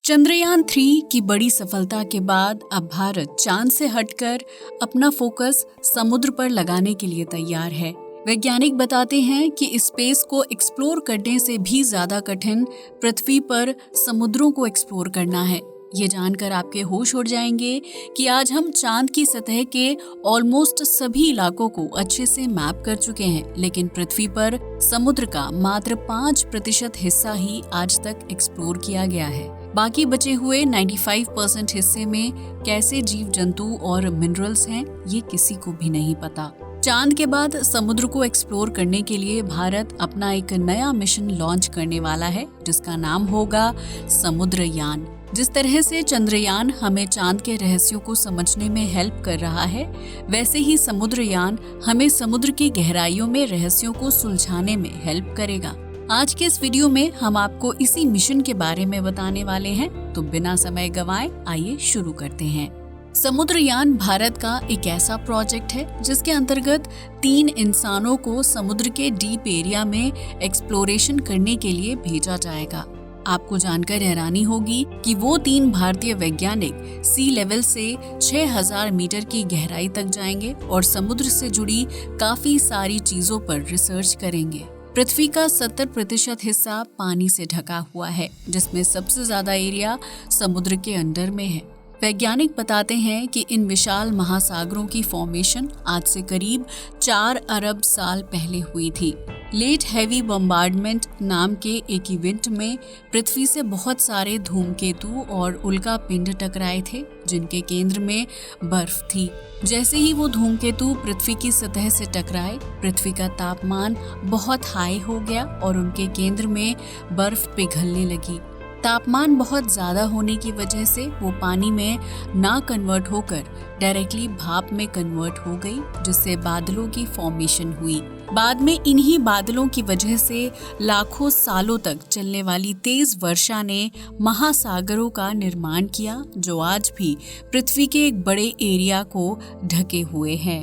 चंद्रयान-3 की बड़ी सफलता के बाद अब भारत चांद से हटकर अपना फोकस समुद्र पर लगाने के लिए तैयार है। वैज्ञानिक बताते हैं कि स्पेस को एक्सप्लोर करने से भी ज्यादा कठिन पृथ्वी पर समुद्रों को एक्सप्लोर करना है। ये जानकर आपके होश उड़ जाएंगे कि आज हम चांद की सतह के ऑलमोस्ट सभी इलाकों को अच्छे से मैप कर चुके हैं, लेकिन पृथ्वी पर समुद्र का मात्र 5% हिस्सा ही आज तक एक्सप्लोर किया गया है। बाकी बचे हुए 95% हिस्से में कैसे जीव जंतु और मिनरल्स हैं, ये किसी को भी नहीं पता। चांद के बाद समुद्र को एक्सप्लोर करने के लिए भारत अपना एक नया मिशन लॉन्च करने वाला है, जिसका नाम होगा समुद्रयान। जिस तरह से चंद्रयान हमें चांद के रहस्यों को समझने में हेल्प कर रहा है, वैसे ही समुद्रयान हमें समुद्र की गहराइयों में रहस्यों को सुलझाने में हेल्प करेगा। आज के इस वीडियो में हम आपको इसी मिशन के बारे में बताने वाले हैं, तो बिना समय गंवाए आइए शुरू करते हैं। समुद्रयान भारत का एक ऐसा प्रोजेक्ट है जिसके अंतर्गत 3 इंसानों को समुद्र के डीप एरिया में एक्सप्लोरेशन करने के लिए भेजा जाएगा। आपको जानकर हैरानी होगी कि वो 3 भारतीय वैज्ञानिक सी लेवल से 6000 मीटर की गहराई तक जाएंगे और समुद्र से जुड़ी काफी सारी चीजों पर रिसर्च करेंगे। पृथ्वी का 70% हिस्सा पानी से ढका हुआ है, जिसमें सबसे ज्यादा एरिया समुद्र के अंडर में है। वैज्ञानिक बताते हैं कि इन विशाल महासागरों की फॉर्मेशन आज से करीब 4 अरब साल पहले हुई थी। लेट हैवी बम्बार्डमेंट नाम के एक इवेंट में पृथ्वी से बहुत सारे धूमकेतु और उल्का पिंड टकराए थे, जिनके केंद्र में बर्फ थी। जैसे ही वो धूमकेतु पृथ्वी की सतह से टकराए, पृथ्वी का तापमान बहुत हाई हो गया और उनके केंद्र में बर्फ पिघलने लगी। तापमान बहुत ज्यादा होने की वजह से वो पानी में ना कन्वर्ट होकर डायरेक्टली भाप में कन्वर्ट हो गई, जिससे बादलों की फॉर्मेशन हुई। बाद में इन्हीं बादलों की वजह से लाखों सालों तक चलने वाली तेज वर्षा ने महासागरों का निर्माण किया, जो आज भी पृथ्वी के एक बड़े एरिया को ढके हुए हैं।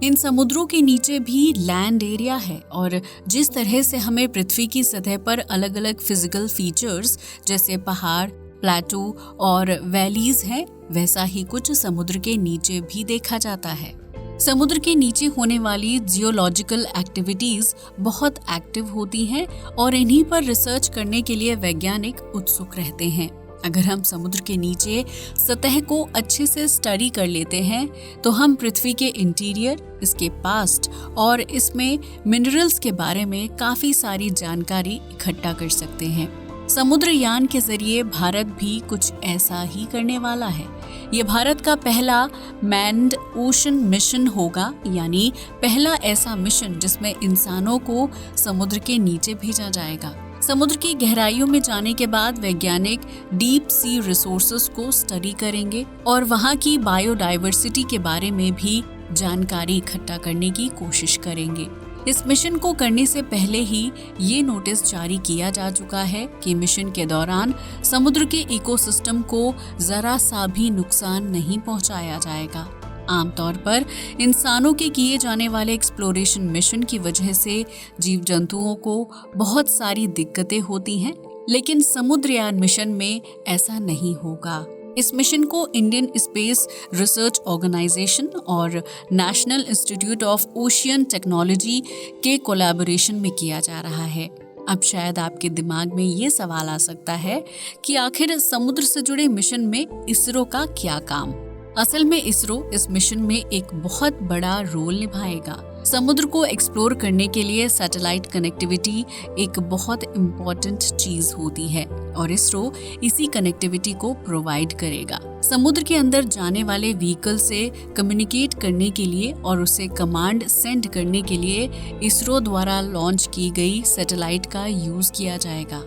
इन समुद्रों के नीचे भी लैंड एरिया है और जिस तरह से हमें पृथ्वी की सतह पर अलग अलग फिजिकल फीचर्स जैसे पहाड़, प्लेटू और वैलीज हैं, वैसा ही कुछ समुद्र के नीचे भी देखा जाता है। समुद्र के नीचे होने वाली जियोलॉजिकल एक्टिविटीज बहुत एक्टिव होती हैं और इन्हीं पर रिसर्च करने के लिए वैज्ञानिक उत्सुक रहते हैं। अगर हम समुद्र के नीचे सतह को अच्छे से स्टडी कर लेते हैं, तो हम पृथ्वी के इंटीरियर, इसके पास्ट और इसमें मिनरल्स के बारे में काफी सारी जानकारी इकट्ठा कर सकते हैं। समुद्रयान के जरिए भारत भी कुछ ऐसा ही करने वाला है। ये भारत का पहला मैन्ड ओशन मिशन होगा, यानी पहला ऐसा मिशन जिसमें इंसानों को समुद्र के नीचे भेजा जाएगा। समुद्र की गहराइयों में जाने के बाद वैज्ञानिक डीप सी रिसोर्सेज को स्टडी करेंगे और वहां की बायोडायवर्सिटी के बारे में भी जानकारी इकट्ठा करने की कोशिश करेंगे। इस मिशन को करने से पहले ही ये नोटिस जारी किया जा चुका है कि मिशन के दौरान समुद्र के इकोसिस्टम को जरा सा भी नुकसान नहीं पहुंचाया जाएगा। आमतौर पर इंसानों के किए जाने वाले एक्सप्लोरेशन मिशन की वजह से जीव जंतुओं को बहुत सारी दिक्कतें होती हैं, लेकिन समुद्रयान मिशन में ऐसा नहीं होगा। इस मिशन को इंडियन स्पेस रिसर्च ऑर्गेनाइजेशन और national institute of ocean technology के कोलैबोरेशन में किया जा रहा है। अब शायद आपके दिमाग में ये सवाल आ सकता है कि आखिर समुद्र से जुड़े मिशन में इसरो का क्या काम? असल में इसरो इस मिशन में एक बहुत बड़ा रोल निभाएगा। समुद्र को एक्सप्लोर करने के लिए सैटेलाइट कनेक्टिविटी एक बहुत इम्पोर्टेंट चीज होती है और इसरो इसी कनेक्टिविटी को प्रोवाइड करेगा। समुद्र के अंदर जाने वाले व्हीकल से कम्युनिकेट करने के लिए और उसे कमांड सेंड करने के लिए इसरो द्वारा लॉन्च की गई सैटेलाइट का यूज किया जाएगा।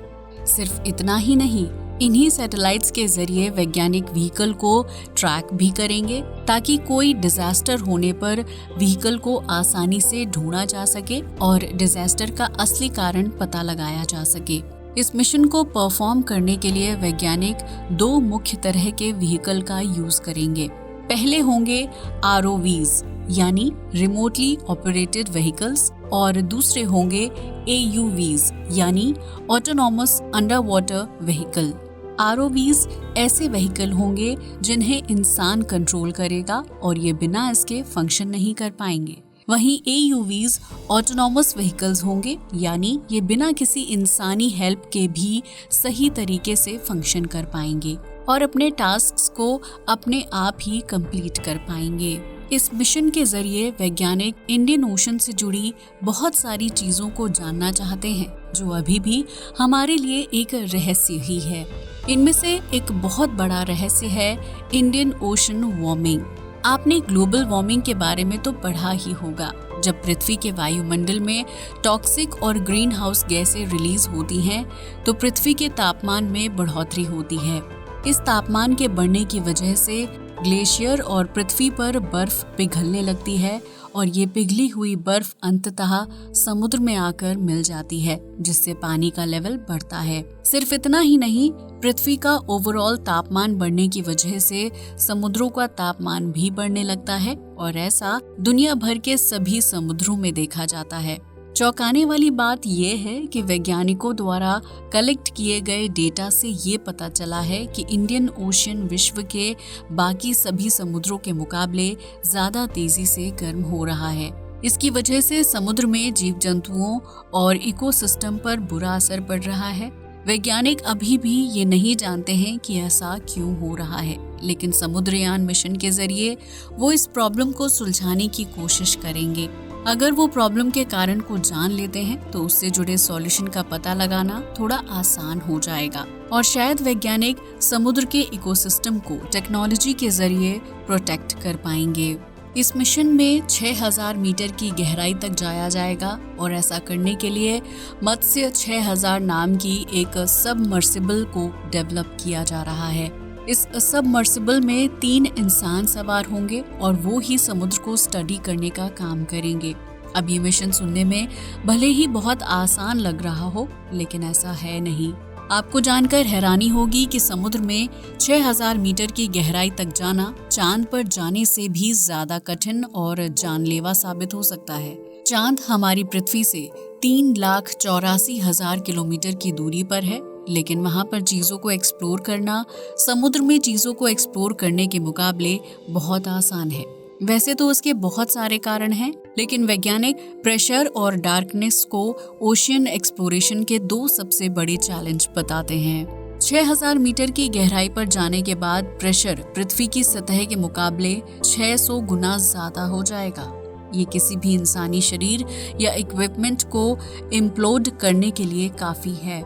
सिर्फ इतना ही नहीं, इन्हीं सैटेलाइट्स के जरिए वैज्ञानिक व्हीकल को ट्रैक भी करेंगे, ताकि कोई डिजास्टर होने पर व्हीकल को आसानी से ढूंढा जा सके और डिजास्टर का असली कारण पता लगाया जा सके। इस मिशन को परफॉर्म करने के लिए वैज्ञानिक 2 मुख्य तरह के व्हीकल का यूज करेंगे। पहले होंगे ROVs यानी रिमोटली ऑपरेटेड व्हीकल्स और दूसरे होंगे AUVs यानी autonomous under water vehicle. ROVs ऐसे व्हीकल होंगे जिन्हें इंसान कंट्रोल करेगा और ये बिना इसके फंक्शन नहीं कर पाएंगे। वहीं AUVs ऑटोनॉमस व्हीकल्स होंगे, यानी ये बिना किसी इंसानी हेल्प के भी सही तरीके से फंक्शन कर पाएंगे और अपने टास्क्स को अपने आप ही कंप्लीट कर पाएंगे। इस मिशन के जरिए वैज्ञानिक इंडियन ओशन से जुड़ी बहुत सारी चीजों को जानना चाहते हैं जो अभी भी हमारे लिए एक रहस्य ही है। इनमें से एक बहुत बड़ा रहस्य है इंडियन ओशन वार्मिंग। आपने ग्लोबल वार्मिंग के बारे में तो पढ़ा ही होगा। जब पृथ्वी के वायुमंडल में टॉक्सिक और ग्रीन हाउस गैसें रिलीज होती हैं तो पृथ्वी के तापमान में बढ़ोतरी होती है। इस तापमान के बढ़ने की वजह से ग्लेशियर और पृथ्वी पर बर्फ पिघलने लगती है और ये पिघली हुई बर्फ अंततः समुद्र में आकर मिल जाती है, जिससे पानी का लेवल बढ़ता है। सिर्फ इतना ही नहीं, पृथ्वी का ओवरऑल तापमान बढ़ने की वजह से समुद्रों का तापमान भी बढ़ने लगता है और ऐसा दुनिया भर के सभी समुद्रों में देखा जाता है। चौंकाने वाली बात यह है कि वैज्ञानिकों द्वारा कलेक्ट किए गए डेटा से ये पता चला है कि इंडियन ओशन विश्व के बाकी सभी समुद्रों के मुकाबले ज्यादा तेजी से गर्म हो रहा है। इसकी वजह से समुद्र में जीव जंतुओं और इकोसिस्टम पर बुरा असर पड़ रहा है। वैज्ञानिक अभी भी ये नहीं जानते हैं कि ऐसा क्यों हो रहा है, लेकिन समुद्रयान मिशन के जरिए वो इस प्रॉब्लम को सुलझाने की कोशिश करेंगे। अगर वो प्रॉब्लम के कारण को जान लेते हैं तो उससे जुड़े सॉल्यूशन का पता लगाना थोड़ा आसान हो जाएगा और शायद वैज्ञानिक समुद्र के इकोसिस्टम को टेक्नोलॉजी के जरिए प्रोटेक्ट कर पाएंगे। इस मिशन में 6000 मीटर की गहराई तक जाया जाएगा और ऐसा करने के लिए मत्स्य 6000 नाम की एक सबमर्सिबल को डेवलप किया जा रहा है। इस सबमर्सिबल में 3 इंसान सवार होंगे और वो ही समुद्र को स्टडी करने का काम करेंगे। अब ये मिशन सुनने में भले ही बहुत आसान लग रहा हो, लेकिन ऐसा है नहीं। आपको जानकर हैरानी होगी कि समुद्र में 6000 मीटर की गहराई तक जाना चांद पर जाने से भी ज्यादा कठिन और जानलेवा साबित हो सकता है। चांद हमारी पृथ्वी से 3,84,000 किलोमीटर की दूरी पर है, लेकिन वहां पर चीजों को एक्सप्लोर करना समुद्र में चीजों को एक्सप्लोर करने के मुकाबले बहुत आसान है। वैसे तो उसके बहुत सारे कारण हैं, लेकिन वैज्ञानिक प्रेशर और डार्कनेस को ओशियन एक्सप्लोरेशन के 2 सबसे बड़े चैलेंज बताते हैं। 6000 मीटर की गहराई पर जाने के बाद प्रेशर पृथ्वी की सतह के मुकाबले 600 गुना ज्यादा हो जाएगा। ये किसी भी इंसानी शरीर या इक्विपमेंट को इम्प्लोड करने के लिए काफी है।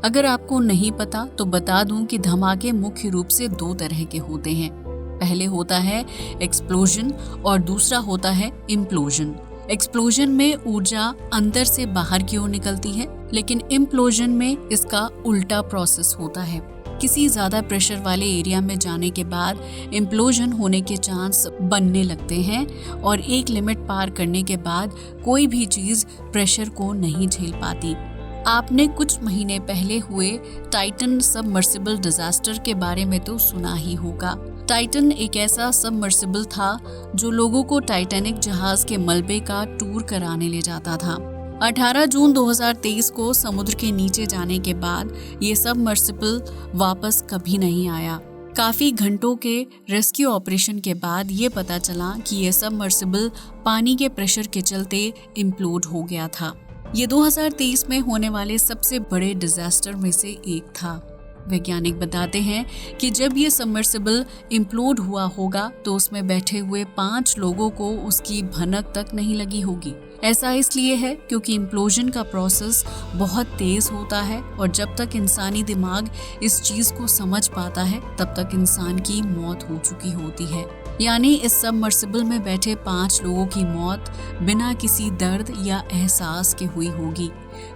अगर आपको नहीं पता तो बता दूं कि धमाके मुख्य रूप से 2 तरह के होते हैं। पहले होता है एक्सप्लोजन और दूसरा होता है इम्प्लोजन। एक्सप्लोजन में ऊर्जा अंदर से बाहर की ओर निकलती है, लेकिन इम्प्लोजन में इसका उल्टा प्रोसेस होता है। किसी ज्यादा प्रेशर वाले एरिया में जाने के बाद इम्प्लोजन होने के चांस बनने लगते हैं और एक लिमिट पार करने के बाद कोई भी चीज प्रेशर को नहीं झेल पाती। आपने कुछ महीने पहले हुए टाइटन सबमर्सिबल डिजास्टर के बारे में तो सुना ही होगा। टाइटन एक ऐसा सबमर्सिबल था जो लोगों को टाइटैनिक जहाज के मलबे का टूर कराने ले जाता था। 18 जून 2023 को समुद्र के नीचे जाने के बाद ये सबमर्सिबल वापस कभी नहीं आया। काफी घंटों के रेस्क्यू ऑपरेशन के बाद ये पता चला कि ये सबमर्सिबल पानी के प्रेशर के चलते इम्प्लोड हो गया था। ये 2023 में होने वाले सबसे बड़े डिजास्टर में से एक था। वैज्ञानिक बताते हैं कि जब ये सबमर्सिबल इम्प्लोड हुआ होगा तो उसमें बैठे हुए 5 लोगों को उसकी भनक तक नहीं लगी होगी। ऐसा इसलिए है क्योंकि इम्प्लोजन का प्रोसेस बहुत तेज होता है और जब तक इंसानी दिमाग इस चीज को समझ पाता है तब तक इंसान की मौत हो चुकी होती है। यानी इस सबमर्सिबल में बैठे 5 लोगों की मौत बिना किसी दर्द या एहसास के हुई होगी,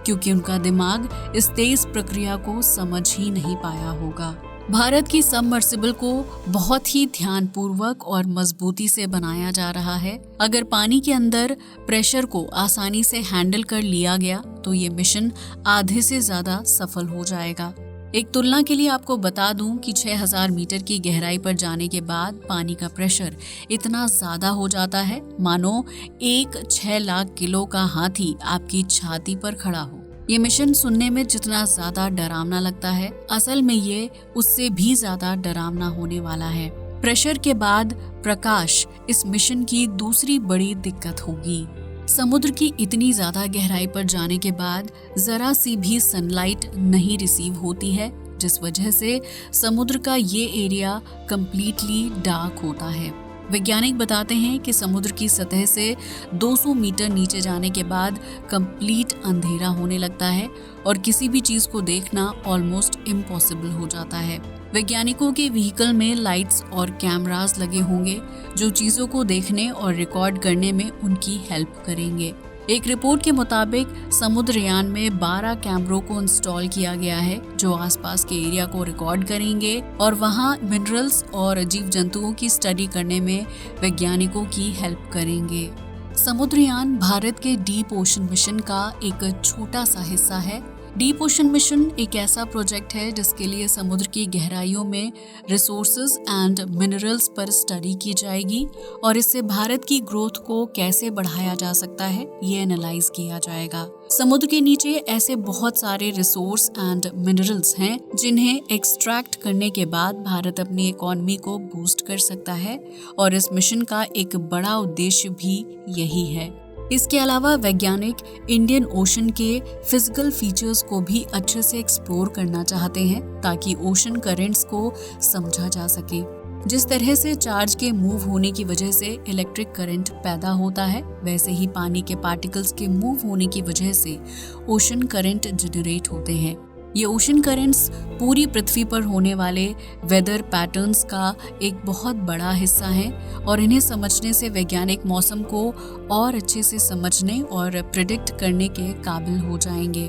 क्योंकि उनका दिमाग इस तेज प्रक्रिया को समझ ही नहीं पाया होगा। भारत की सबमर्सिबल को बहुत ही ध्यानपूर्वक और मजबूती से बनाया जा रहा है। अगर पानी के अंदर प्रेशर को आसानी से हैंडल कर लिया गया तो ये मिशन आधे से ज्यादा सफल हो जाएगा। एक तुलना के लिए आपको बता दूं कि 6000 मीटर की गहराई पर जाने के बाद पानी का प्रेशर इतना ज्यादा हो जाता है मानो एक 6 लाख किलो का हाथी आपकी छाती पर खड़ा हो। ये मिशन सुनने में जितना ज्यादा डरावना लगता है, असल में ये उससे भी ज्यादा डरावना होने वाला है। प्रेशर के बाद प्रकाश इस मिशन की दूसरी बड़ी दिक्कत होगी। समुद्र की इतनी ज्यादा गहराई पर जाने के बाद जरा सी भी सनलाइट नहीं रिसीव होती है, जिस वजह से समुद्र का ये एरिया कंप्लीटली डार्क होता है। वैज्ञानिक बताते हैं कि समुद्र की सतह से 200 मीटर नीचे जाने के बाद कंप्लीट अंधेरा होने लगता है और किसी भी चीज को देखना ऑलमोस्ट इम्पॉसिबल हो जाता है। वैज्ञानिकों के व्हीकल में लाइट्स और कैमरास लगे होंगे जो चीजों को देखने और रिकॉर्ड करने में उनकी हेल्प करेंगे। एक रिपोर्ट के मुताबिक समुद्रयान में 12 कैमरों को इंस्टॉल किया गया है जो आसपास के एरिया को रिकॉर्ड करेंगे और वहां मिनरल्स और जीव जंतुओं की स्टडी करने में वैज्ञानिकों की हेल्प करेंगे। समुद्रयान भारत के डीप ओशन मिशन का एक छोटा सा हिस्सा है। डीप ओशन मिशन एक ऐसा प्रोजेक्ट है जिसके लिए समुद्र की गहराइयों में रिसोर्सेज एंड मिनरल्स पर स्टडी की जाएगी और इससे भारत की ग्रोथ को कैसे बढ़ाया जा सकता है ये एनालाइज किया जाएगा। समुद्र के नीचे ऐसे बहुत सारे रिसोर्स एंड मिनरल्स हैं जिन्हें एक्सट्रैक्ट करने के बाद भारत अपनी इकोनॉमी को बूस्ट कर सकता है और इस मिशन का एक बड़ा उद्देश्य भी यही है। इसके अलावा वैज्ञानिक इंडियन ओशन के फिजिकल फीचर्स को भी अच्छे से एक्सप्लोर करना चाहते हैं ताकि ओशन करेंट्स को समझा जा सके। जिस तरह से चार्ज के मूव होने की वजह से इलेक्ट्रिक करंट पैदा होता है, वैसे ही पानी के पार्टिकल्स के मूव होने की वजह से ओशन करंट जनरेट होते हैं। ये ओशन करंट्स पूरी पृथ्वी पर होने वाले वेदर पैटर्न्स का एक बहुत बड़ा हिस्सा है और इन्हें समझने से वैज्ञानिक मौसम को और अच्छे से समझने और प्रिडिक्ट करने के काबिल हो जाएंगे।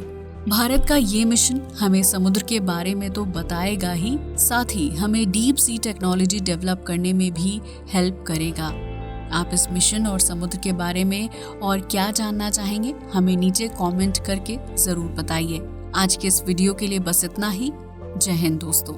भारत का ये मिशन हमें समुद्र के बारे में तो बताएगा ही, साथ ही हमें डीप सी टेक्नोलॉजी डेवलप करने में भी हेल्प करेगा। आप इस मिशन और समुद्र के बारे में और क्या जानना चाहेंगे, हमें नीचे कमेंट करके जरूर बताइए। आज के इस वीडियो के लिए बस इतना ही। जय हिंद दोस्तों।